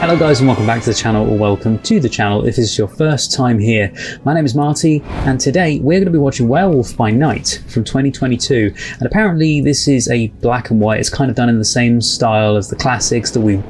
Hello guys and welcome back to the channel, or welcome to the channel if this is your first time here. My name is Marty and today we're going to be watching Werewolf by Night from 2022, and apparently this is a black and white. It's kind of done in the same style as the classics that we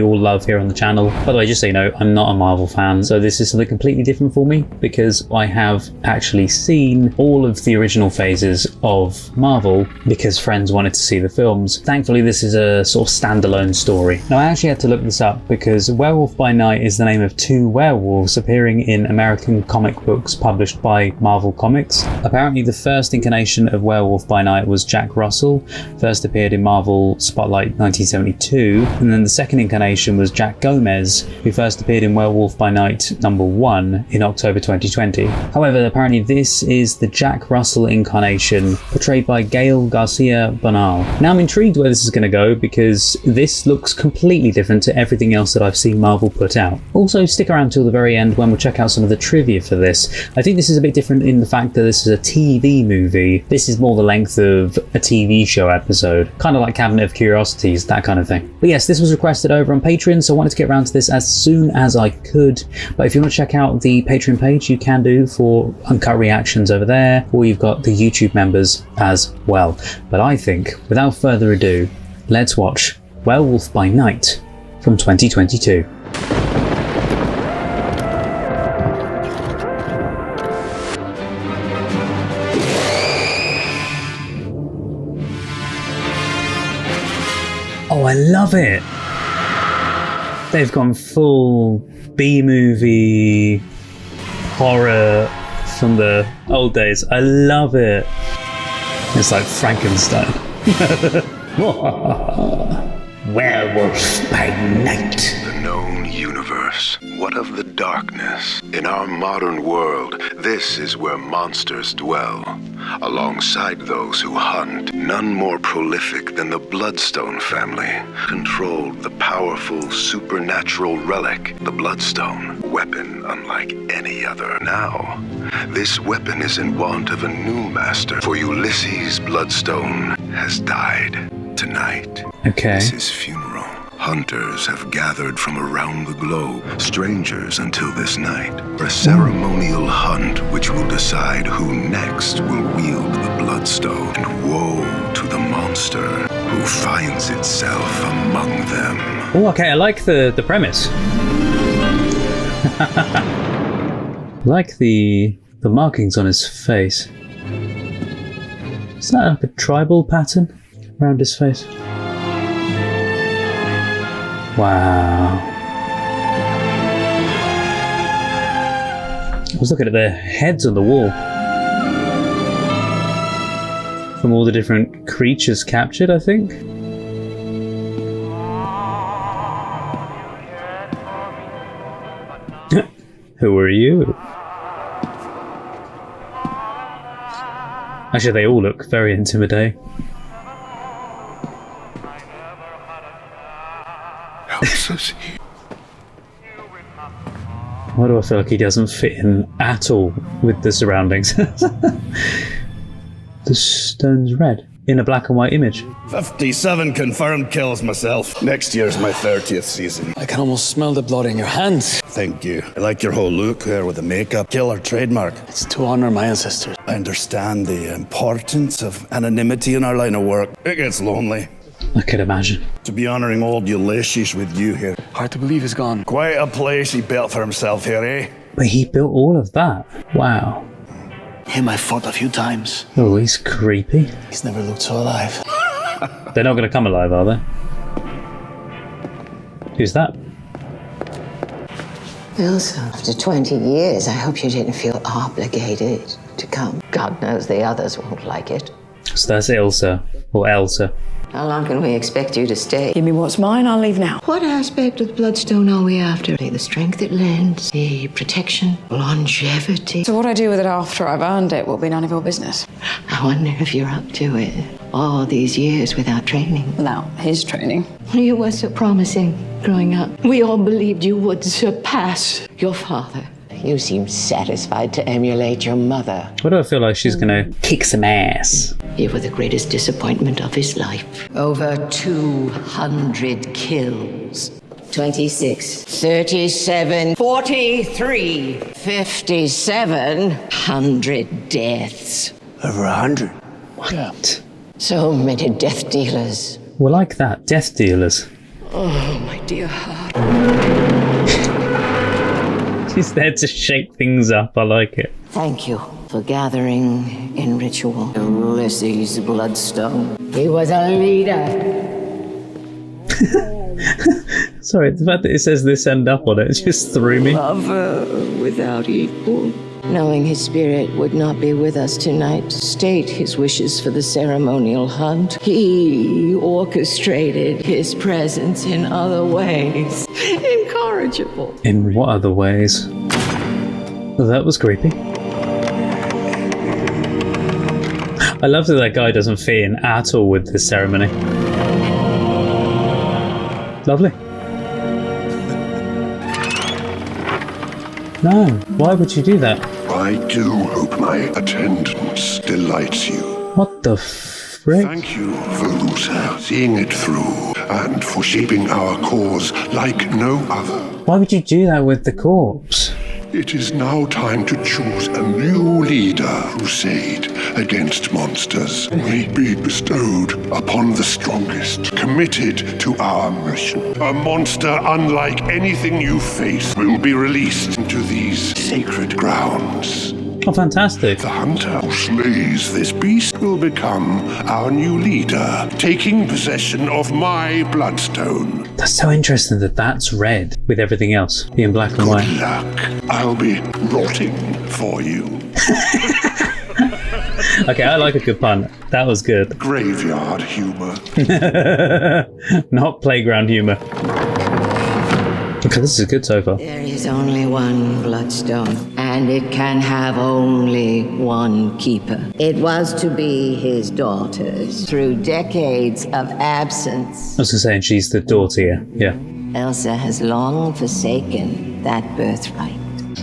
all love here on the channel. By the way, just so you know, I'm not a Marvel fan, so this is something completely different for me because I have actually seen all of the original phases of Marvel because friends wanted to see the films. Thankfully, this is a sort of standalone story. Now, I actually had to look this up because Werewolf by Night is the name of two werewolves appearing in American comic books published by Marvel Comics. Apparently, the first incarnation of Werewolf by Night was Jack Russell, first appeared in Marvel Spotlight 1972, and then the second incarnation was Jack Gomez, who first appeared in Werewolf by Night #1 in October 2020. However, apparently this is the Jack Russell incarnation portrayed by Gael Garcia Bernal. Now I'm intrigued where this is going to go because this looks completely different to everything else that I've seen Marvel put out. Also, stick around till the very end when we'll check out some of the trivia for this. I think this is a bit different in the fact that this is a TV movie. This is more the length of a TV show episode, kind of like Cabinet of Curiosities, that kind of thing. But yes, this was requested over on Patreon, so I wanted to get around to this as soon as I could. But if you want to check out the Patreon page, you can do for uncut reactions over there, or you've got the YouTube members as well. But I think, without further ado, let's watch Werewolf by Night from 2022. Oh, I love it! They've gone full B-movie horror from the old days. I love it. It's like Frankenstein. Werewolf by Night. The known universe. What of the darkness? In our modern world, this is where monsters dwell. Alongside those who hunt, none more prolific than the Bloodstone family controlled the powerful supernatural relic, the Bloodstone, weapon unlike any other. Now, this weapon is in want of a new master, for Ulysses Bloodstone has died tonight. Okay. This is funeral. Hunters have gathered from around the globe, strangers until this night, for a ceremonial hunt which will decide who next will wield the Bloodstone. And woe to the monster who finds itself among them. Oh, okay, I like the premise. Like the markings on his face. Is that like a tribal pattern around his face? Wow. I was looking at their heads on the wall. From all the different creatures captured, I think. Who are you? Actually, they all look very intimidating. Why do I feel like he doesn't fit in at all with the surroundings? The stone's red in a black and white image. 57 confirmed kills myself. Next year's my 30th season. I can almost smell the blood in your hands. Thank you. I like your whole look there with the makeup. Killer trademark. It's to honor my ancestors. I understand the importance of anonymity in our line of work. It gets lonely. I could imagine. To be honoring old Ulysses with you here. Hard to believe he's gone. Quite a place he built for himself here, eh? But he built all of that. Wow. Him I fought a few times. Oh, he's creepy. He's never looked so alive. They're not going to come alive, are they? Who's that? Elsa, after 20 years, I hope you didn't feel obligated to come. God knows the others won't like it. So that's Elsa, or Elsa. How long can we expect you to stay? Give me what's mine, I'll leave now. What aspect of the Bloodstone are we after? The strength it lends, the protection, longevity. So what I do with it after I've earned it will be none of your business. I wonder if you're up to it. All these years without training. Without his training. You were so promising growing up. We all believed you would surpass your father. You seem satisfied to emulate your mother. Why do I feel like she's gonna kick some ass? You were the greatest disappointment of his life. Over 200 kills. 26, 37, 43, 5,700 deaths. Over 100. What? So many death dealers. Well, like that. Death dealers. Oh, my dear heart. She's there to shake things up. I like it. Thank you for gathering in ritual. Ulysses Bloodstone. He was a leader. Sorry, the fact that it says this end up on it just threw me. Lover without equal. Knowing his spirit would not be with us tonight, state his wishes for the ceremonial hunt. He orchestrated his presence in other ways. Incorrigible. In what other ways? Well, that was creepy. I love that that guy doesn't fit in at all with this ceremony. Lovely. No, why would you do that? I do hope my attendance delights you. What the frick? Thank you, Verusa, seeing it through, and for shaping our cause like no other. Why would you do that with the corpse? It is now time to choose a new leader, crusade against monsters. May be bestowed upon the strongest, committed to our mission. A monster unlike anything you face will be released into these sacred grounds. Oh, fantastic. The hunter who slays this beast will become our new leader, taking possession of my bloodstone. That's so interesting that that's red with everything else being black and Good white. luck. I'll be rotting for you. Okay, I like a good pun. That was good. Graveyard humor. Not playground humor. Okay, this is good so far. There is only one bloodstone, and it can have only one keeper. It was to be his daughter's. Through decades of absence, I was gonna say, and she's the daughter here. Yeah. Elsa has long forsaken that birthright.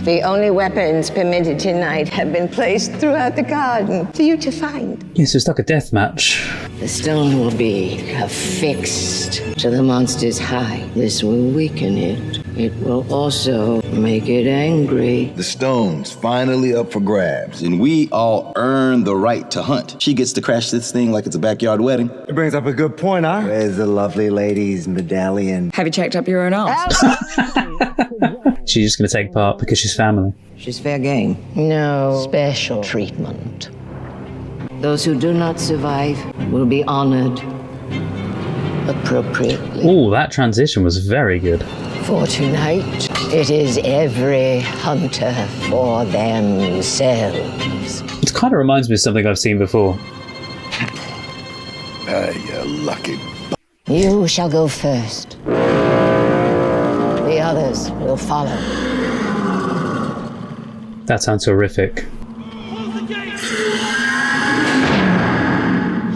The only weapons permitted tonight have been placed throughout the garden for you to find. Yeah, so it's like a death match. The stone will be affixed to the monster's hide. This will weaken it. It will also make it angry. The stone's finally up for grabs, and we all earn the right to hunt. She gets to crash this thing like it's a backyard wedding. It brings up a good point, huh? Where's the lovely lady's medallion? Have you checked up your own arse? She's just gonna take part because she's family. She's fair game. No special treatment. Those who do not survive will be honored appropriately. Oh, that transition was very good. For tonight, it is every hunter for themselves. It kind of reminds me of something I've seen before. You lucky You shall go first. The others will follow. That sounds horrific.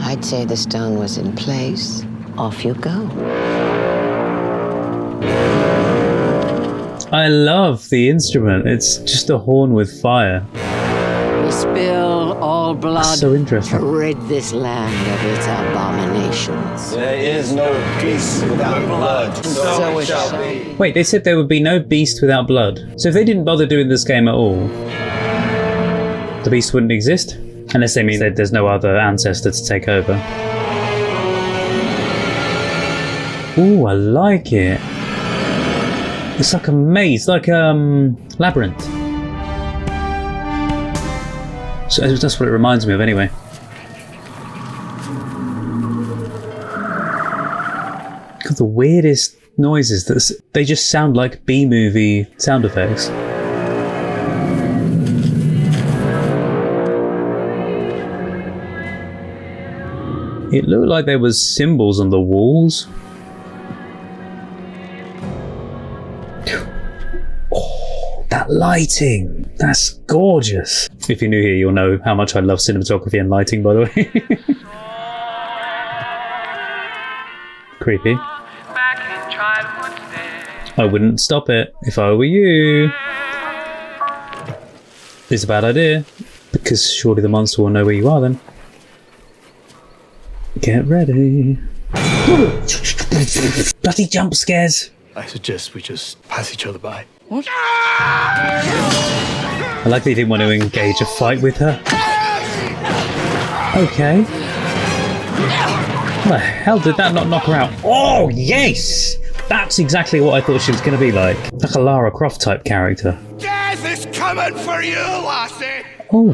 I'd say the stone was in place. Off you go. I love the instrument. It's just a horn with fire. We spill all blood So interesting. to rid this land of its abominations. There is no peace without blood. So it shall be. Wait, they said there would be no beast without blood. So if they didn't bother doing this game at all, the beast wouldn't exist? Unless they mean that there's no other ancestor to take over. Ooh, I like it. It's like a maze, like labyrinth. So that's what it reminds me of anyway. Got the weirdest noises that they just sound like B-movie sound effects. It looked like there was symbols on the walls. Oh, that lighting! That's gorgeous. If you're new here, you'll know how much I love cinematography and lighting, by the way. Creepy. I wouldn't stop it if I were you. It's a bad idea, because surely the monster will know where you are then. Get ready. Bloody jump scares. I suggest we just pass each other by. What? I like that he didn't want to engage a fight with her. Okay. How the hell did that not knock her out? Oh, yes! That's exactly what I thought she was going to be like. Like a Lara Croft type character. Death is coming for you, lassie! Oh,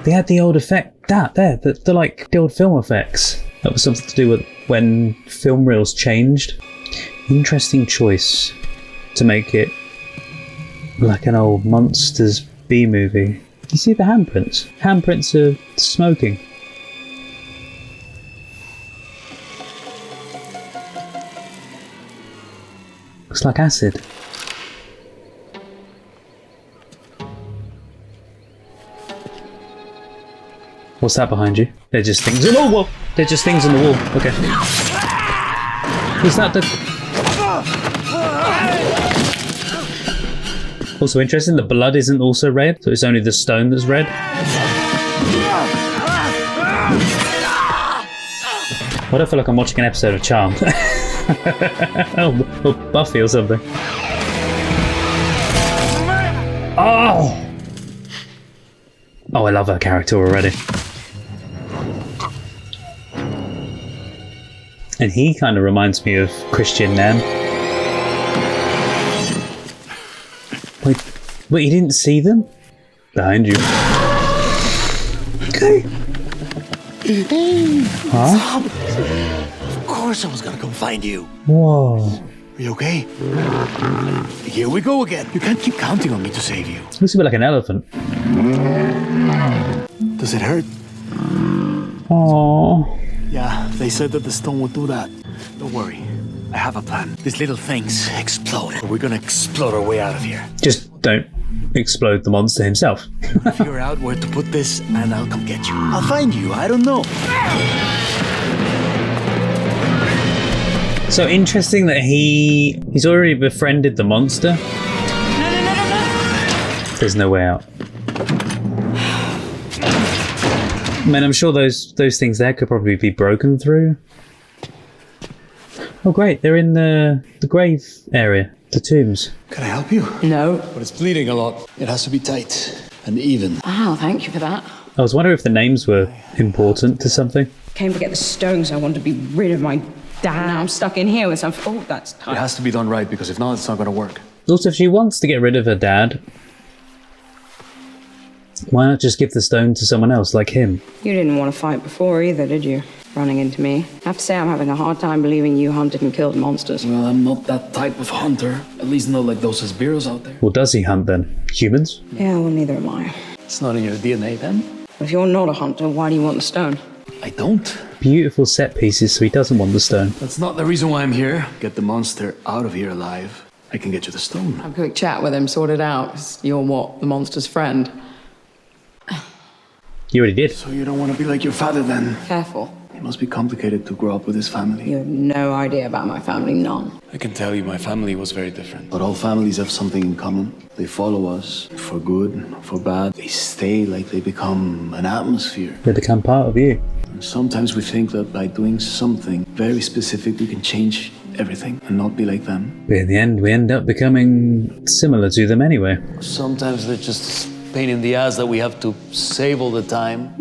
they had the old effect. The like the old film effects. That was something to do with when film reels changed. Interesting choice to make it like an old Monsters B movie. You see the handprints? Handprints of smoking. Looks like acid. What's that behind you? They're just things. Oh, whoa! They're just things on the wall. Okay. Was that the? Also interesting. The blood isn't also red, so it's only the stone that's red. Why do I feel like I'm watching an episode of Charmed? or Buffy or something. Oh! Oh, I love her character already. And he kind of reminds me of Christian Nam. Wait, you didn't see them? Behind you. Okay. Huh? Of course I was gonna come find you. Whoa. Are you okay? Here we go again. You can't keep counting on me to save you. Looks a bit like an elephant. Does it hurt? Aww. Yeah, they said that the stone would do that. Don't worry. I have a plan. These little things explode. We're gonna explode our way out of here. Just don't explode the monster himself. Figure out where to put this and I'll come get you. I'll find you. I don't know. So interesting that he's already befriended the monster. No. There's no way out. I mean, I'm sure those things there could probably be broken through. Oh great, they're in the grave area, the tombs. Can I help you? No. But it's bleeding a lot. It has to be tight and even. Wow, thank you for that. I was wondering if the names were important to something. Came to get the stones. I wanted to be rid of my dad. Now I'm stuck in here with some. Oh, that's It tight. has to be done right because if not, it's not gonna work. Also, if she wants to get rid of her dad, why not just give the stone to someone else like him? You didn't want to fight before either, did you? Running into me. I have to say, I'm having a hard time believing you hunted and killed monsters. Well, I'm not that type of hunter. At least not like those Sbirros out there. Well, does he hunt then? Humans? Yeah, well, neither am I. It's not in your DNA then. If you're not a hunter, why do you want the stone? I don't. Beautiful set pieces, so he doesn't want the stone. That's not the reason why I'm here. Get the monster out of here alive. I can get you the stone. Have a quick chat with him, sort it out. 'Cause you're what? The monster's friend? You already did. So you don't want to be like your father then? Careful. It must be complicated to grow up with his family. You have no idea about my family, none. I can tell you my family was very different. But all families have something in common. They follow us, for good, for bad. They stay like they become an atmosphere. They become part of you. And sometimes we think that by doing something very specific, we can change everything and not be like them. But in the end, we end up becoming similar to them anyway. Sometimes they're just a pain in the ass that we have to save all the time.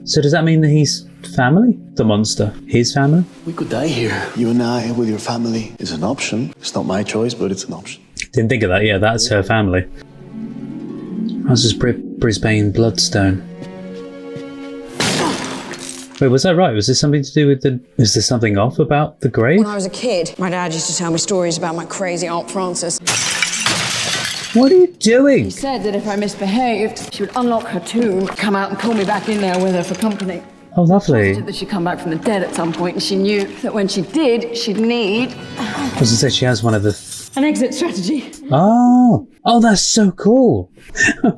So does that mean that he's family? The monster? His family? We could die here. You and I with your family is an option. It's not my choice, but it's an option. Didn't think of that. Yeah, that's her family. How's this Brisbane bloodstone? Wait, was that right? Was this something to do with the... Is there something off about the grave? When I was a kid, my dad used to tell me stories about my crazy Aunt Frances. What are you doing? She said that if I misbehaved, she would unlock her tomb, come out and pull me back in there with her for company. Oh, lovely. That she'd come back from the dead at some point, and she knew that when she did, she'd need I was going to say she has one of the... an exit strategy. Oh, that's so cool.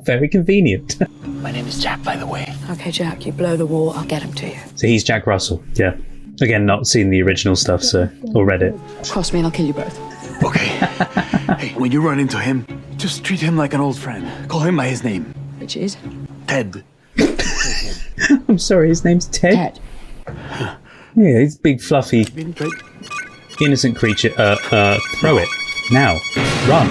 Very convenient. My name is Jack, by the way. Okay, Jack, you blow the wall, I'll get him to you. So he's Jack Russell. Yeah. Again, not seen the original stuff, so... Or read it. Cross me and I'll kill you both. Okay. Hey, when you run into him, just treat him like an old friend. Call him by his name. Which is? Ted. I'm sorry, his name's Ted? Ted. Yeah, he's big, fluffy. innocent creature. Throw it. Now. Run.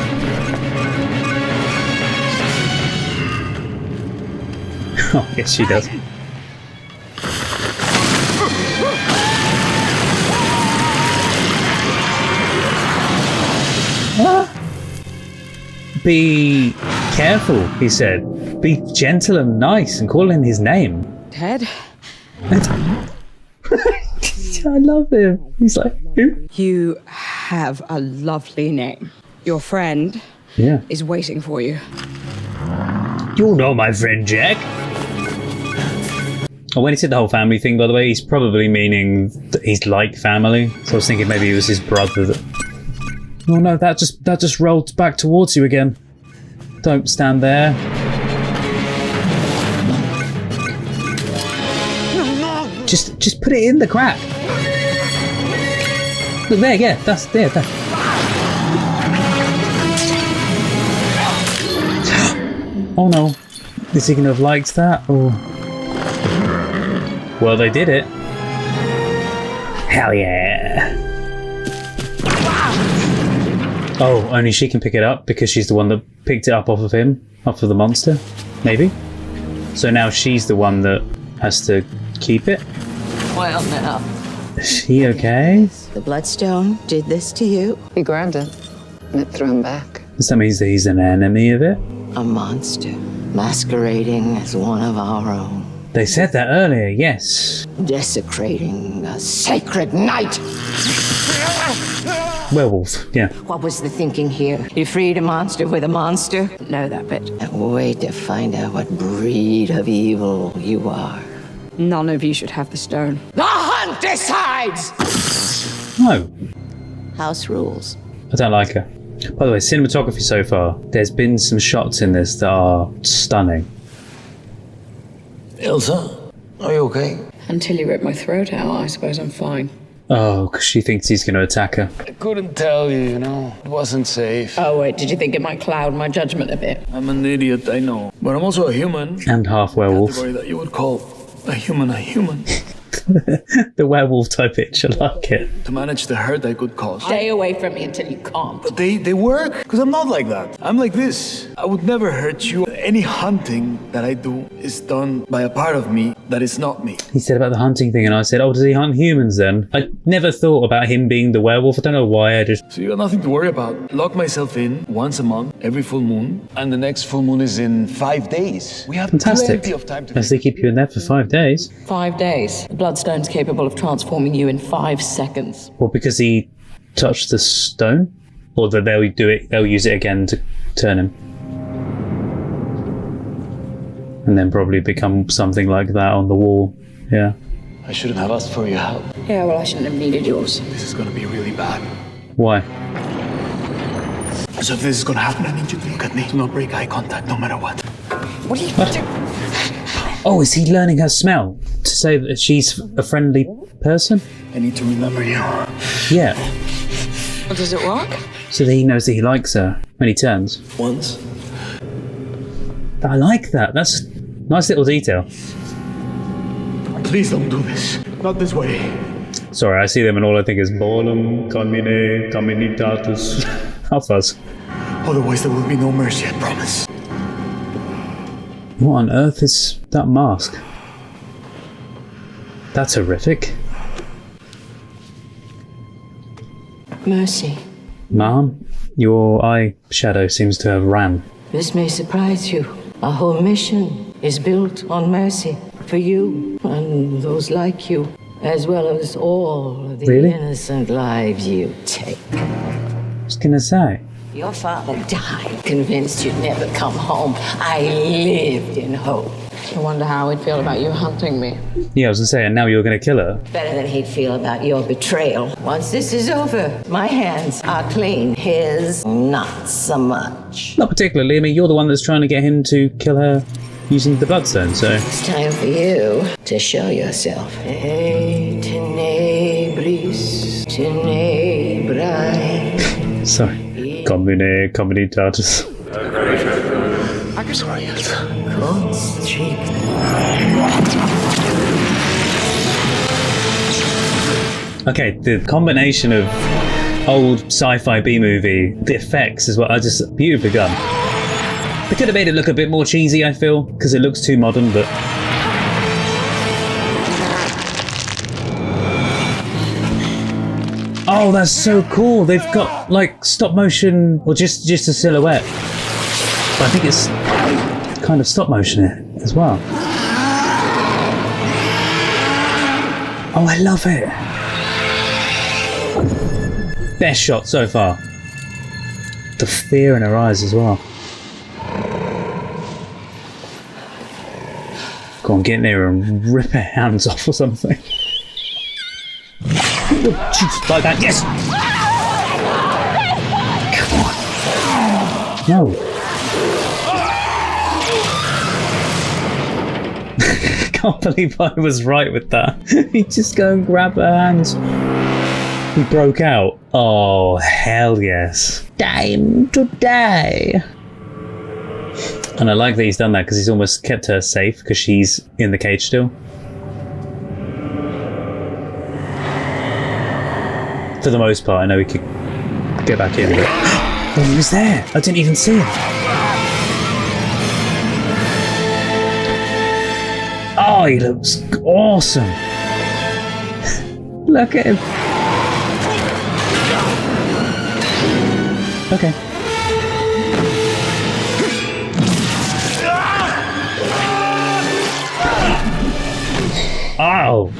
Oh, yes, she does. Be careful, he said. Be gentle and nice and call him his name. Ted? I love him. He's like, who? You have a lovely name. Your friend is waiting for you. You'll know my friend Jack. Oh, when he said the whole family thing, by the way, he's probably meaning that he's like family. So I was thinking maybe it was his brother that... Oh no, that just rolled back towards you again. Don't stand there. Just put it in the crack. Look there, yeah, that's there. Oh no, is he gonna have liked that? Or... Well, they did it. Hell yeah. Oh, only she can pick it up because she's the one that picked it up off of him, off of the monster, maybe? So now she's the one that has to keep it? Well, now. Is she okay? The Bloodstone did this to you? He grabbed it and it threw him back. Does that mean he's an enemy of it? A monster, masquerading as one of our own. They said that earlier, yes. Desecrating a sacred night. Werewolf, yeah. What was the thinking here? You freed a monster with a monster? Know that bit. And wait to find out what breed of evil you are. None of you should have the stone. The hunt decides! No. House rules. I don't like her. By the way, cinematography so far, there's been some shots in this that are stunning. Elsa, are you okay? Until you rip my throat out, I suppose I'm fine. Oh, because she thinks he's going to attack her. I couldn't tell you, you know. It wasn't safe. Oh, wait, did you think it might cloud my judgment a bit? I'm an idiot, I know. But I'm also a human. And half werewolf. Category that you would call a human. The werewolf type itch, I like it. To manage the hurt I could cause. Stay away from me until you can't. But they work, because I'm not like that. I'm like this. I would never hurt you. Any hunting that I do is done by a part of me that is not me. He said about the hunting thing, and I said, oh, does he hunt humans then? I never thought about him being the werewolf. I don't know why, I just... So you got nothing to worry about. Lock myself in once a month, every full moon, and the next full moon is in 5 days. We have Fantastic. plenty of time to... As they keep you in there for 5 days. 5 days. The Bloodstone's capable of transforming you in 5 seconds. Well, because he touched the stone? Or that they'll use it again to turn him. And then probably become something like that on the wall. Yeah. I shouldn't have asked for your help. Yeah, well, I shouldn't have needed yours. This is gonna be really bad. Why? So if this is gonna happen, I need you to look at me. Do not break eye contact, no matter what. What are you doing? Oh, is he learning her smell? To say that she's a friendly person? I need to remember you. Yeah. Well, does it work? So that he knows that he likes her when he turns. Once. I like that. That's a nice little detail. Please don't do this. Not this way. Sorry, I see them and all I think is Bolum, Caminitatus. Alphas. Otherwise there will be no mercy, I promise. What on earth is that mask? That's horrific. Mercy. Mom, your eye shadow seems to have ran. This may surprise you. Our whole mission is built on mercy for you and those like you, as well as all of the innocent lives you take. I was gonna say. Your father died, convinced you'd never come home. I lived in hope. I wonder how he'd feel about you hunting me. Yeah, I was gonna say, and now you're gonna kill her. Better than he'd feel about your betrayal. Once this is over, my hands are clean. His, not so much. Not particularly. I mean, you're the one that's trying to get him to kill her using the Bloodstone, so... It's time for you to show yourself. Hey, tenebris, tenebrae. Sorry. Combinitatus. I'm sorry, Elsa. Okay, the combination of old sci-fi B-movie, the effects as well, are just beautifully done. They could have made it look a bit more cheesy, I feel, because it looks too modern, but... Oh, that's so cool! They've got, like, stop motion, or just a silhouette. But I think it's kind of stop motion here as well. Oh, I love it! Best shot so far. The fear in her eyes as well. Go on, get near her and rip her hands off or something. Like that, yes! Come on. No. Can't believe I was right with that. He just go and grab her hands. He broke out. Oh, hell yes. Time to die. And I like that he's done that because he's almost kept her safe because she's in the cage still. For the most part, I know he could get back in, but... Oh, he was there! I didn't even see him! Oh, he looks awesome! Look at him! Okay. Oh!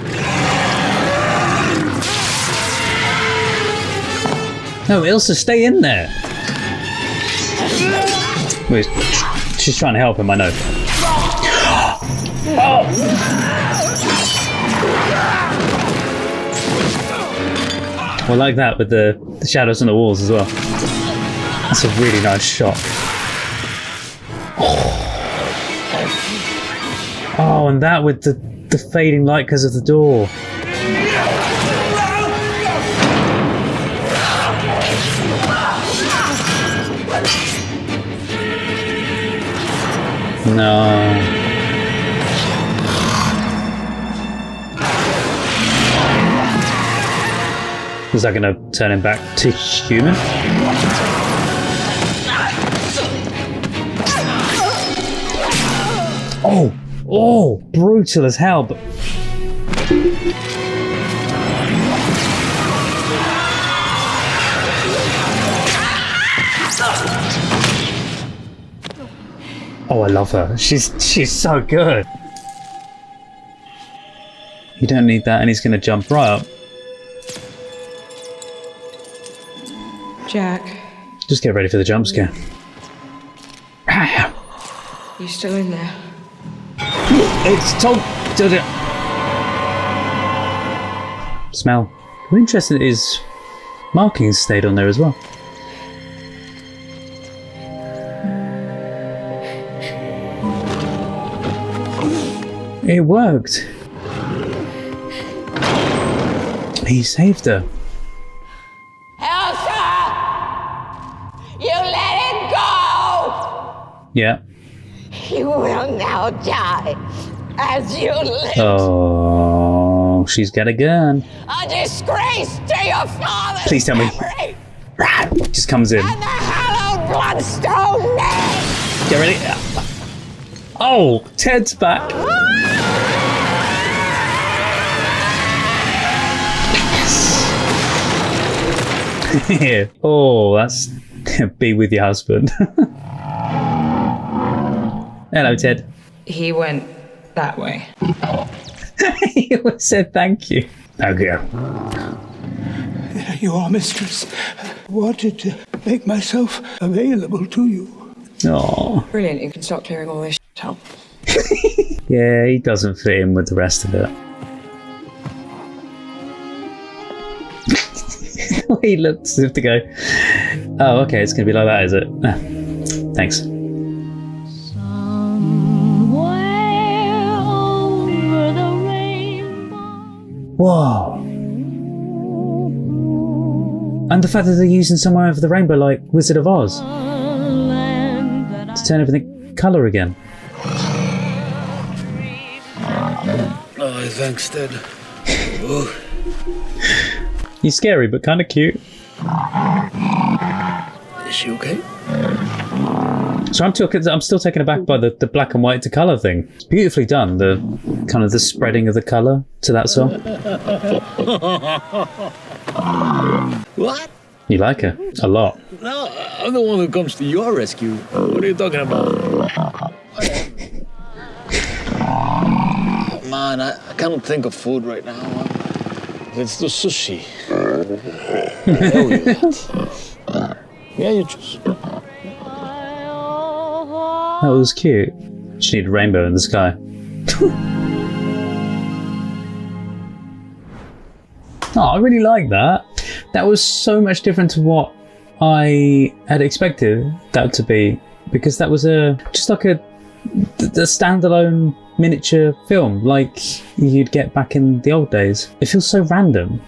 No, Ilsa, stay in there! Wait, she's trying to help him, I know. Oh! Well, like that with the shadows on the walls as well. That's a really nice shot. Oh, and that with the fading light because of the door. No. Is that going to turn him back to human? Oh! Oh! Brutal as hell, but... Oh, I love her. She's so good. You don't need that, and he's going to jump right up. Jack. Just get ready for the jump scare. You still in there? It's told. Smell. I'm interested his markings stayed on there as well. It worked. He saved her. Elsa! You let it go! Yeah. You will now die as you live. Oh, she's got a gun. A disgrace to your father's Please tell me. memory. Just comes in. And the hallowed bloodstone name. Get ready. Oh, Ted's back. Yes. Oh, that's be with your husband. Hello, Ted. He went that way. He always said thank you. Okay. There you are, mistress. Wanted to make myself available to you. Oh. Brilliant, you can stop clearing all this shit up. Yeah, he doesn't fit in with the rest of it. He looks as if to go, oh, okay, it's going to be like that, is it? Ah, thanks. Whoa. And the fact that they're using Somewhere Over the Rainbow like Wizard of Oz to turn everything colour again. Oh, thanks, Ted. Oh. He's scary, but kind of cute. Is she okay? So I'm still taken aback by the black and white to colour thing. It's beautifully done, the kind of the spreading of the colour to that song. What? You like her? A lot. No, I'm the one who comes to your rescue. What are you talking about? Man, I can't think of food right now. Let's do sushi. Hell yeah. Yeah, you choose. That was cute. She needed a rainbow in the sky. Oh, I really like that. That was so much different to what I had expected that to be, because that was just like a standalone miniature film like you'd get back in the old days. It feels so random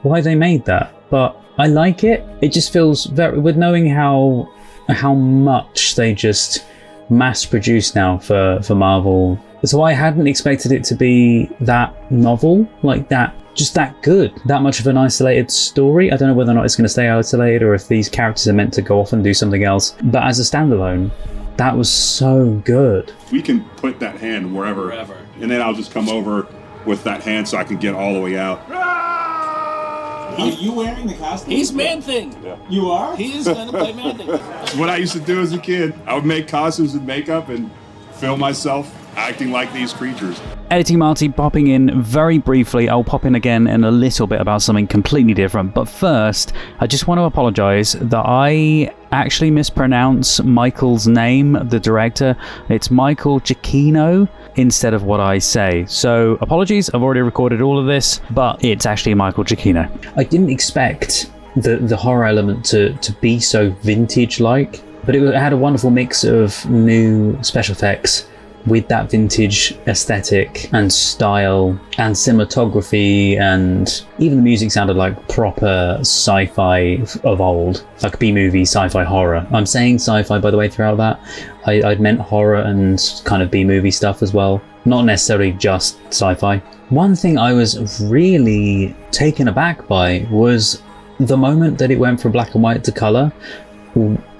why they made that, but I like it. It just feels very, with knowing how much they just mass produce now for Marvel. So I hadn't expected it to be that novel, like that, just that good, that much of an isolated story. I don't know whether or not it's going to stay isolated or if these characters are meant to go off and do something else. But as a standalone, that was so good. We can put that hand wherever, and then I'll just come over with that hand so I can get all the way out. Are you wearing the costume? He's Man-Thing. Yeah. You are? He is going to play Man-Thing. It's what I used to do as a kid. I would make costumes and makeup and film myself acting like these creatures. Editing Marty popping in very briefly. I'll pop in again in a little bit about something completely different. But first, I just want to apologise that I actually mispronounce Michael's name, the director. It's Michael Giacchino instead of what I say. So apologies, I've already recorded all of this, but it's actually Michael Giacchino. I didn't expect the horror element to be so vintage-like, but it had a wonderful mix of new special effects with that vintage aesthetic and style and cinematography, and even the music sounded like proper sci-fi of old, like B-movie sci-fi horror. I'm saying sci-fi, by the way, throughout that. I'd meant horror and kind of B-movie stuff as well, not necessarily just sci-fi. One thing I was really taken aback by was the moment that it went from black and white to colour,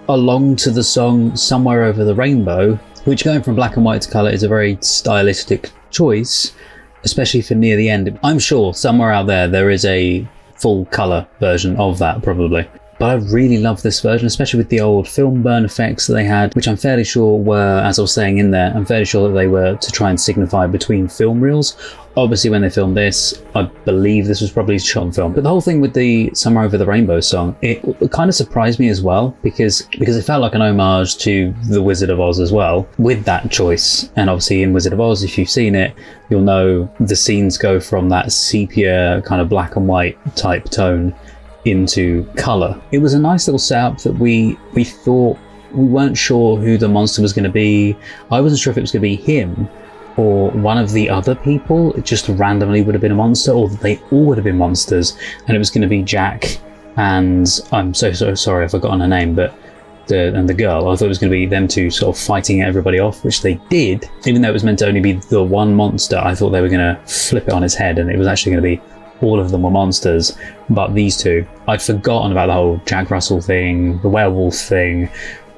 along to the song Somewhere Over the Rainbow, which, going from black and white to colour, is a very stylistic choice, especially for near the end. I'm sure somewhere out there is a full colour version of that, probably. But I really love this version, especially with the old film burn effects that they had, which I'm fairly sure were, as I was saying in there, I'm fairly sure that they were to try and signify between film reels. Obviously, when they filmed this, I believe this was probably shot on film. But the whole thing with the Somewhere Over the Rainbow song, it kind of surprised me as well, because it felt like an homage to The Wizard of Oz as well, with that choice. And obviously in Wizard of Oz, if you've seen it, you'll know the scenes go from that sepia kind of black and white type tone into colour. It was a nice little setup that we thought, we weren't sure who the monster was going to be. I wasn't sure if it was going to be him or one of the other people. It just randomly would have been a monster, or they all would have been monsters, and it was going to be Jack and I'm so sorry I've forgotten her name, but the girl. I thought it was going to be them two sort of fighting everybody off, which they did. Even though it was meant to only be the one monster, I thought they were going to flip it on his head and it was actually going to be all of them were monsters, but these two. I'd forgotten about the whole Jack Russell thing, the werewolf thing.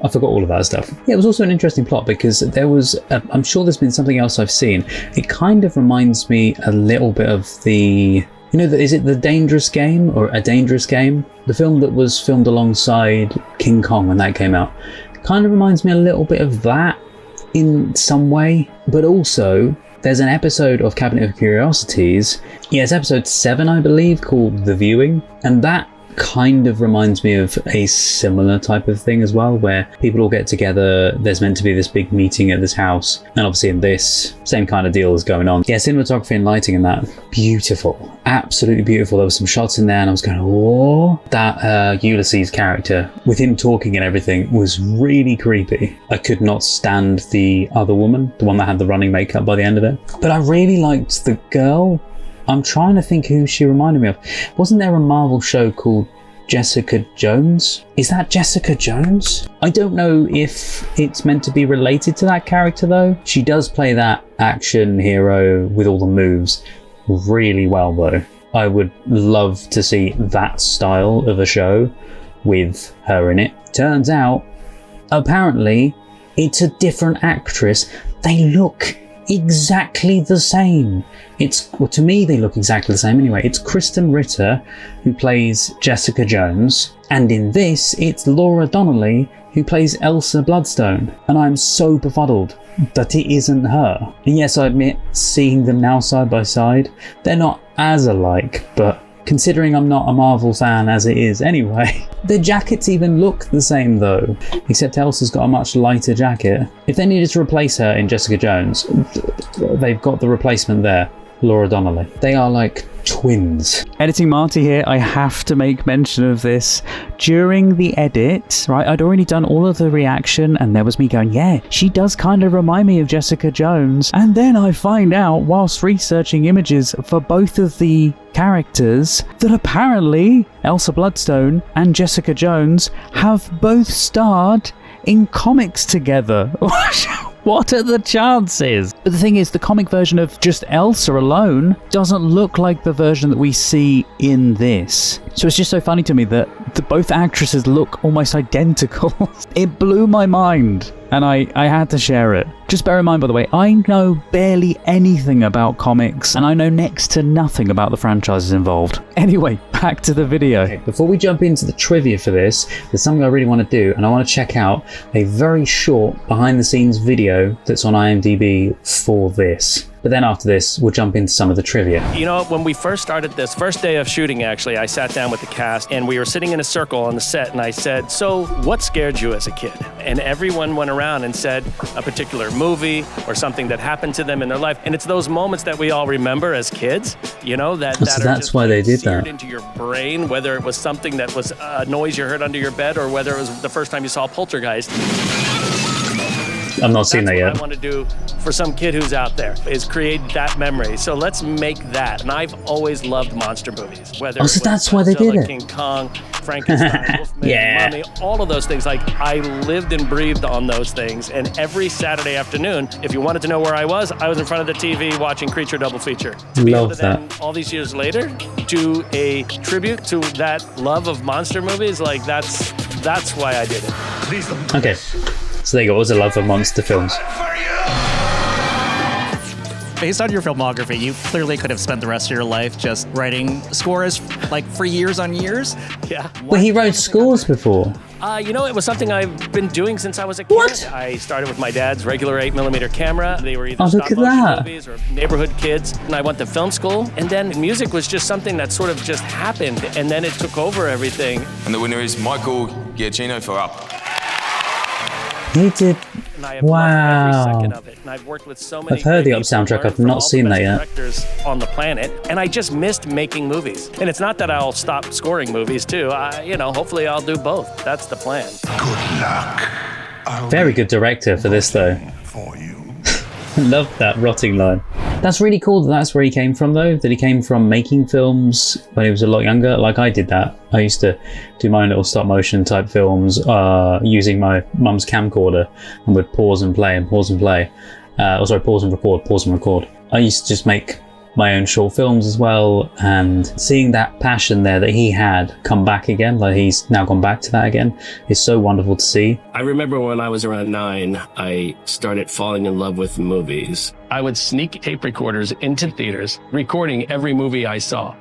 I forgot all of that stuff. Yeah, it was also an interesting plot because there was, I'm sure there's been something else I've seen. It kind of reminds me a little bit of the, you know, is it The Dangerous Game or A Dangerous Game? The film that was filmed alongside King Kong when that came out. Kind of reminds me a little bit of that in some way, but also there's an episode of Cabinet of Curiosities, yeah, it's episode 7 I believe, called The Viewing, and that kind of reminds me of a similar type of thing as well, where people all get together, there's meant to be this big meeting at this house, and obviously in this, same kind of deal is going on. Yeah, cinematography and lighting in that, beautiful, absolutely beautiful. There were some shots in there and I was going, whoa. That Ulysses character, with him talking and everything, was really creepy. I could not stand the other woman, the one that had the running makeup by the end of it. But I really liked the girl. I'm trying to think who she reminded me of. Wasn't there a Marvel show called Jessica Jones? Is that Jessica Jones? I don't know if it's meant to be related to that character though. She does play that action hero with all the moves really well though. I would love to see that style of a show with her in it. Turns out, apparently, it's a different actress. They look exactly the same. Well, to me, they look exactly the same anyway. It's Kristen Ritter who plays Jessica Jones, and in this, it's Laura Donnelly who plays Elsa Bloodstone. And I'm so befuddled that it isn't her. And yes, I admit, seeing them now side by side, they're not as alike, but considering I'm not a Marvel fan as it is anyway. Their jackets even look the same though, except Elsa's got a much lighter jacket. If they needed to replace her in Jessica Jones, they've got the replacement there, Laura Donnelly. They are like twins. Editing Marty here, I have to make mention of this. During the edit, right, I'd already done all of the reaction and there was me going, yeah, she does kind of remind me of Jessica Jones. And then I find out, whilst researching images for both of the characters, that apparently Elsa Bloodstone and Jessica Jones have both starred in comics together. What are the chances? But the thing is, the comic version of just Elsa alone doesn't look like the version that we see in this. So it's just so funny to me that both actresses look almost identical. It blew my mind, and I had to share it. Just bear in mind, by the way, I know barely anything about comics, and I know next to nothing about the franchises involved. Anyway, back to the video. Okay, before we jump into the trivia for this, there's something I really want to do, and I want to check out a very short behind-the-scenes video that's on IMDb for this. But then after this, we'll jump into some of the trivia. You know, when we first started this, first day of shooting actually, I sat down with the cast and we were sitting in a circle on the set and I said, so what scared you as a kid? And everyone went around and said a particular movie or something that happened to them in their life. And it's those moments that we all remember as kids, you know, that So are that's just why they did seared that. into your brain, whether it was something that was a noise you heard under your bed or whether it was the first time you saw Poltergeist. I'm not seeing that yet. What I want to do for some kid who's out there is create that memory. So let's make that. And I've always loved monster movies. Whether So that's why they did it. King Kong, Frankenstein, Wolfman, Yeah. Mummy, all of those things. Like I lived and breathed on those things. And every Saturday afternoon, if you wanted to know where I was in front of the TV watching Creature Double Feature. To be able Love to then, that. all these years later, do a tribute to that love of monster movies, like that's why I did it. Okay, so there you go. It was a love for monster films. Based on your filmography, you clearly could have spent the rest of your life just writing scores like for years on years. Yeah. Well, he wrote scores before. You know, it was something I've been doing since I was a kid. What? I started with my dad's regular 8mm camera. They were either look stop at motion that. movies or neighborhood kids. And I went to film school. And then music was just something that sort of just happened. And then it took over everything. And the winner is Michael Giacchino for Up. He did. And I have loved every second Wow. of it. And I've worked with so many I've heard the great Up people, soundtrack. learned I've from not all the seen that best yet. directors on the planet. And I just missed making movies. And it's not that I'll stop scoring movies too. Hopefully I'll do both. That's the plan. Very good director for this though. Love that rotting line. That's really cool that that's where he came from though, that he came from making films when he was a lot younger. Like I did that. I used to do my own little stop motion type films using my mum's camcorder and would pause and play and pause and play. Pause and record. I used to just make my own short films as well, and seeing that passion there that he had come back again, like he's now gone back to that again, is so wonderful to see. I remember when I was around 9, I started falling in love with movies. I would sneak tape recorders into theaters, recording every movie I saw.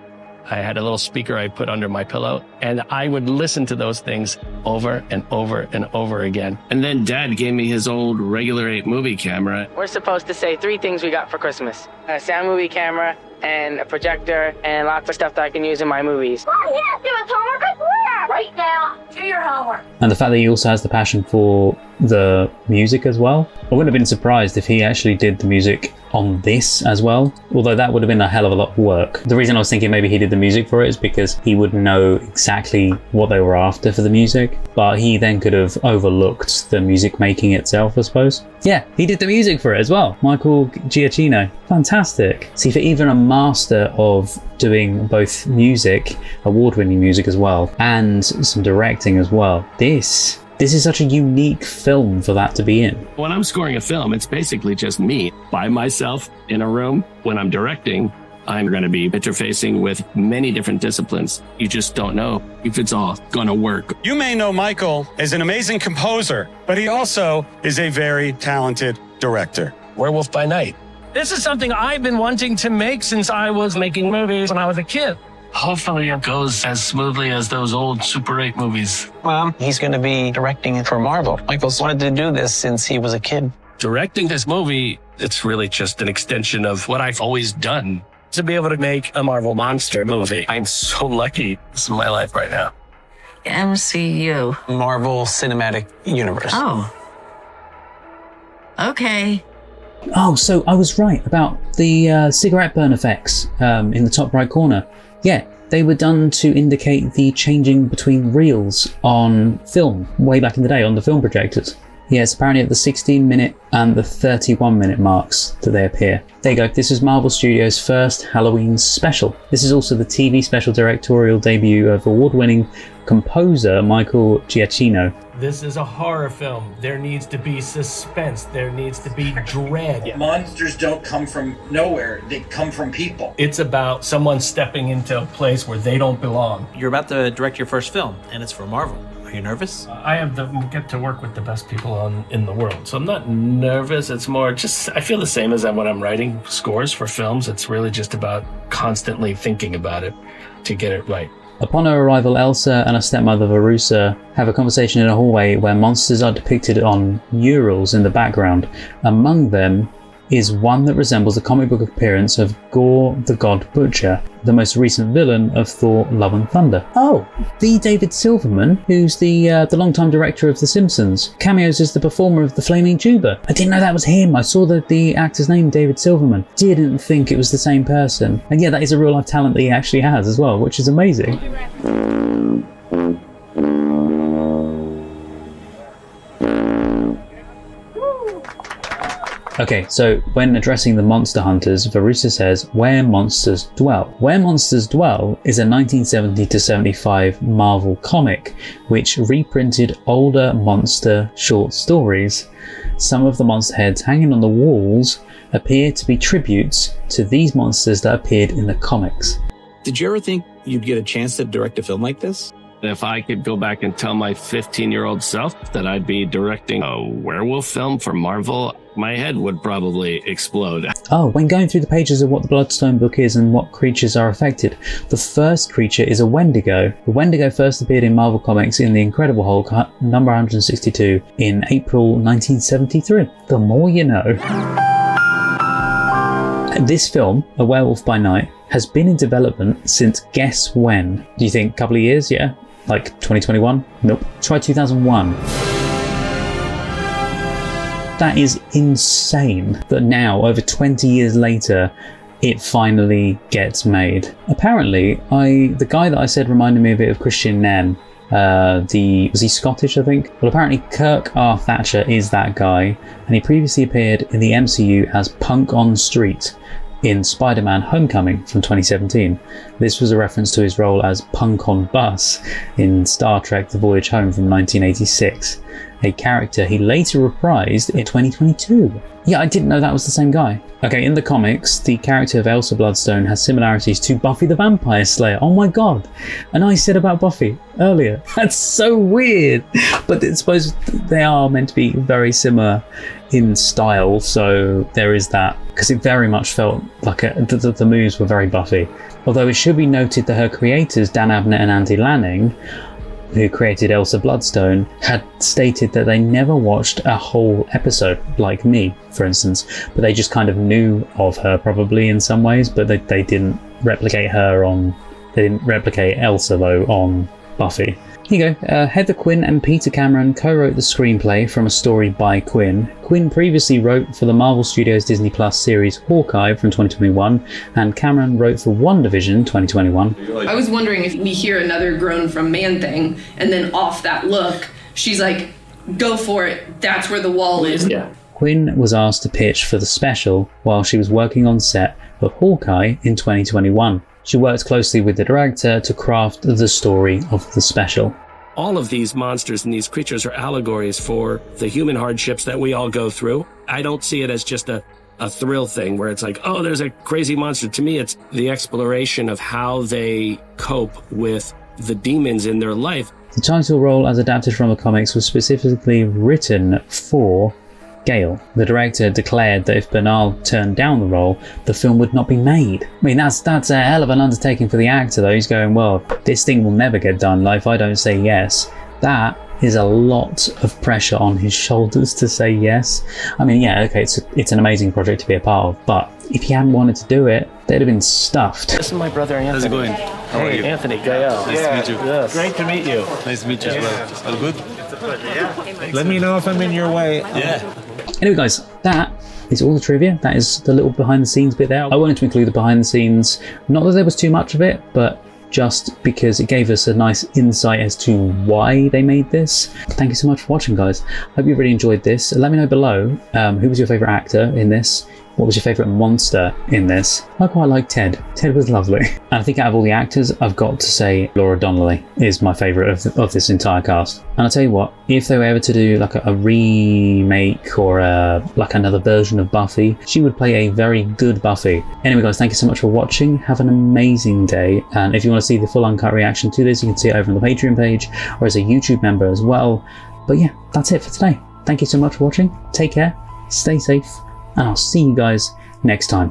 I had a little speaker I put under my pillow, and I would listen to those things over and over and over again. And then Dad gave me his old regular 8-movie camera. We're supposed to say 3 things we got for Christmas: a sound movie camera, and a projector, and lots of stuff that I can use in my movies. Right now, do your homework. And the fact that he also has the passion for the music as well. I wouldn't have been surprised if he actually did the music on this as well, although that would have been a hell of a lot of work. The reason I was thinking maybe he did the music for it is because he would know exactly what they were after for the music, but he then could have overlooked the music making itself, I suppose. Yeah, he did the music for it as well. Michael Giacchino. Fantastic. See, for even a master of doing both music, award-winning music as well, and some directing as well, this is such a unique film for that to be in. When I'm scoring a film, it's basically just me by myself in a room. When I'm directing, I'm going to be interfacing with many different disciplines. You just don't know if it's all going to work. You may know Michael as an amazing composer, but he also is a very talented director. Werewolf by Night. This is something I've been wanting to make since I was making movies when I was a kid. Hopefully it goes as smoothly as those old Super 8 movies. He's going to be directing for Marvel. Michael's wanted to do this since he was a kid. Directing this movie, it's really just an extension of what I've always done. To be able to make a Marvel monster movie. I'm so lucky. This is my life right now. MCU. Marvel Cinematic Universe. Oh. Okay. Oh, so I was right about the cigarette burn effects in the top right corner. Yeah, they were done to indicate the changing between reels on film, way back in the day on the film projectors. Yes, apparently at the 16-minute and the 31-minute marks that they appear. There you go, this is Marvel Studios' first Halloween special. This is also the TV special directorial debut of award-winning composer Michael Giacchino. This is a horror film. There needs to be suspense. There needs to be dread. Yeah. Monsters don't come from nowhere. They come from people. It's about someone stepping into a place where they don't belong. You're about to direct your first film, and it's for Marvel. Are you nervous? I get to work with the best people in the world, so I'm not nervous. It's more just, I feel the same as when I'm writing scores for films. It's really just about constantly thinking about it to get it right. Upon her arrival, Elsa and her stepmother Verussa have a conversation in a hallway where monsters are depicted on murals in the background. Among them is one that resembles the comic book appearance of Gore the God Butcher, the most recent villain of Thor Love and Thunder. Oh, the David Silverman, who's the longtime director of The Simpsons, cameos as the performer of the Flaming Tuba. I didn't know that was him. I saw the actor's name, David Silverman. Didn't think it was the same person. And yeah, that is a real life talent that he actually has as well, which is amazing. Okay, so when addressing the monster hunters, Verussa says, "Where monsters dwell." Where Monsters Dwell is a 1970 to 75 Marvel comic, which reprinted older monster short stories. Some of the monster heads hanging on the walls appear to be tributes to these monsters that appeared in the comics. Did you ever think you'd get a chance to direct a film like this? If I could go back and tell my 15-year-old self that I'd be directing a werewolf film for Marvel, my head would probably explode. Oh, when going through the pages of what the Bloodstone book is and what creatures are affected, the first creature is a Wendigo. The Wendigo first appeared in Marvel Comics in The Incredible Hulk number 162 in April 1973. The more you know. This film, A Werewolf by Night, has been in development since guess when? Do you think a couple of years? Yeah? Like 2021? Nope. Try 2001. That is insane that now, over 20 years later, it finally gets made. Apparently, the guy that I said reminded me a bit of Christian Nen. Was he Scottish, I think? Well, apparently Kirk R. Thatcher is that guy, and he previously appeared in the MCU as Punk on Street in Spider-Man Homecoming from 2017. This was a reference to his role as Punk on Bus in Star Trek The Voyage Home from 1986, a character he later reprised in 2022. Yeah, I didn't know that was the same guy. Okay, in the comics, the character of Elsa Bloodstone has similarities to Buffy the Vampire Slayer. Oh my god! And I said about Buffy earlier. That's so weird! But I suppose they are meant to be very similar in style, so there is that. Because it very much felt like the moves were very Buffy. Although it should be noted that her creators, Dan Abnett and Andy Lanning, who created Elsa Bloodstone, had stated that they never watched a whole episode, like me, for instance, but they just kind of knew of her probably in some ways, but they didn't replicate they didn't replicate Elsa though on Buffy. Here you go, Heather Quinn and Peter Cameron co-wrote the screenplay from a story by Quinn. Quinn previously wrote for the Marvel Studios Disney Plus series Hawkeye from 2021, and Cameron wrote for WandaVision 2021. I was wondering if we hear another groan from Man-Thing, and then off that look, she's like, go for it, that's where the wall is. Yeah. Quinn was asked to pitch for the special while she was working on set of Hawkeye in 2021. She worked closely with the director to craft the story of the special. All of these monsters and these creatures are allegories for the human hardships that we all go through. I don't see it as just a a thrill thing where it's like, oh, there's a crazy monster. To me, it's the exploration of how they cope with the demons in their life. The title role, as adapted from the comics, was specifically written for Gael. The director declared that if Bernal turned down the role, the film would not be made. I mean, that's a hell of an undertaking for the actor, though. He's going, well, this thing will never get done. Like, if I don't say yes, that is a lot of pressure on his shoulders to say yes. I mean, yeah, okay, it's an amazing project to be a part of, but if he hadn't wanted to do it, they'd have been stuffed. This is my brother Anthony. How's it going? How are you? Anthony, Gael. Nice to meet you. Yes. Great to meet you. Nice to meet you as well. All good? It's a pleasure, yeah. Let me know if I'm in your way. Yeah. Anyway, guys, that is all the trivia. That is the little behind the scenes bit there. I wanted to include the behind the scenes, not that there was too much of it, but just because it gave us a nice insight as to why they made this. Thank you so much for watching, guys. Hope you really enjoyed this. Let me know below who was your favourite actor in this. What was your favourite monster in this? I quite like Ted. Ted was lovely. And I think out of all the actors, I've got to say Laura Donnelly is my favourite of this entire cast. And I'll tell you what, if they were ever to do like a remake or like another version of Buffy, she would play a very good Buffy. Anyway, guys, thank you so much for watching. Have an amazing day. And if you want to see the full uncut reaction to this, you can see it over on the Patreon page or as a YouTube member as well. But yeah, that's it for today. Thank you so much for watching. Take care, stay safe, and I'll see you guys next time.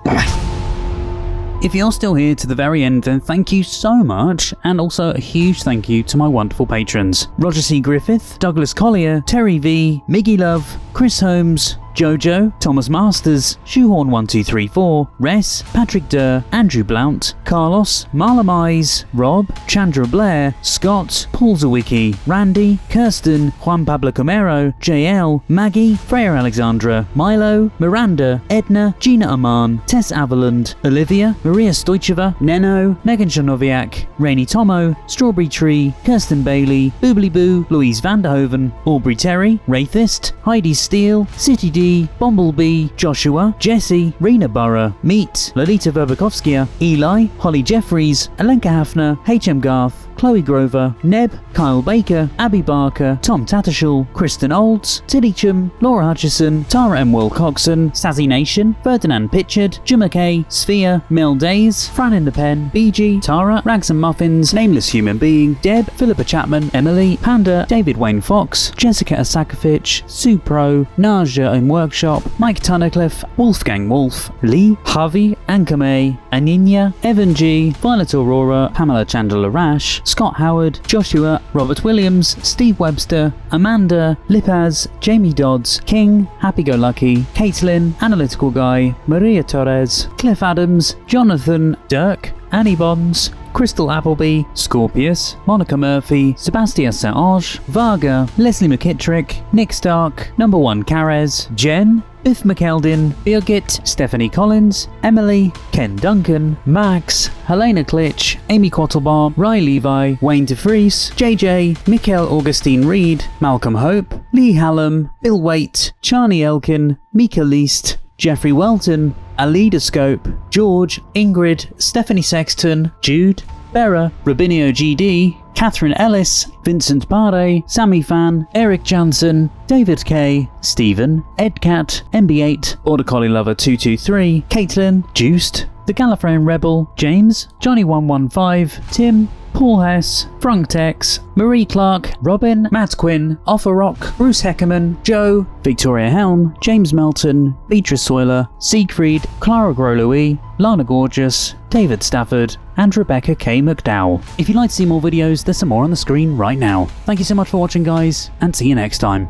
Bye-bye. If you're still here to the very end, then thank you so much, and also a huge thank you to my wonderful patrons: Roger C. Griffith, Douglas Collier, Terry V, Miggy Love, Chris Holmes, Jojo, Thomas Masters, Shoehorn1234, Res, Patrick Durr, Andrew Blount, Carlos, Marla Mize, Rob, Chandra Blair, Scott, Paul Zawicki, Randy, Kirsten, Juan Pablo Camero, JL, Maggie, Freya Alexandra, Milo, Miranda, Edna, Gina Aman, Tess Avaland, Olivia, Maria Stoicheva, Neno, Megan Janoviak, Rainy Tomo, Strawberry Tree, Kirsten Bailey, Boobly Boo, Louise Vanderhoven, Aubrey Terry, Wraithist, Heidi Steele, City D, Bumblebee, Joshua, Jesse, Rena Burra, Meet, Lolita Verbakovskia, Eli, Holly Jeffries, Alenka Hafner, HM Garth, Chloe Grover, Neb, Kyle Baker, Abby Barker, Tom Tattershall, Kristen Olds, Tilly Chum, Laura Hutchison, Tara M. Will Coxon, Sazzy Nation, Ferdinand Pitchard, Jim McKay, Sphere, Mel Days, Fran in the Pen, BG, Tara, Rags and Muffins, Nameless Human Being, Deb, Philippa Chapman, Emily, Panda, David Wayne Fox, Jessica Asakovich, Sue Pro, Naja in Workshop, Mike Tunnicliffe, Wolfgang Wolf, Lee, Harvey, Ankame, Aninya, Evan G, Violet Aurora, Pamela Chandler Rash, Scott Howard, Joshua, Robert Williams, Steve Webster, Amanda, Lipaz, Jamie Dodds, King, Happy Go Lucky, Caitlin, Analytical Guy, Maria Torres, Cliff Adams, Jonathan, Dirk, Annie Bonds, Crystal Appleby, Scorpius, Monica Murphy, Sebastian St-Ange, Varga, Leslie McKittrick, Nick Stark, Number 1 Carez, Jen, Biff McKeldin, Birgit, Stephanie Collins, Emily, Ken Duncan, Max, Helena Klitsch, Amy Quattlebaum, Ry Levi, Wayne DeFries, JJ, Mikhail Augustine Reed, Malcolm Hope, Lee Hallam, Bill Waite, Charlie Elkin, Mika Least, Jeffrey Welton, Aleidoscope, George, Ingrid, Stephanie Sexton, Jude, Bera, Rubinio GD, Catherine Ellis, Vincent Pare, Sammy Fan, Eric Jansen, David K, Stephen, Edcat, MB8, Border Collie Lover 223, Caitlin, Juiced, The Gallifreyan Rebel, James, Johnny115, Tim, Paul Hess, Frank Tex, Marie Clark, Robin, Matt Quinn, Offer Rock, Bruce Heckerman, Joe, Victoria Helm, James Melton, Beatrice Soiler, Siegfried, Clara Groslouis, Lana Gorgeous, David Stafford, and Rebecca K. McDowell. If you'd like to see more videos, there's some more on the screen right now. Thank you so much for watching, guys, and see you next time.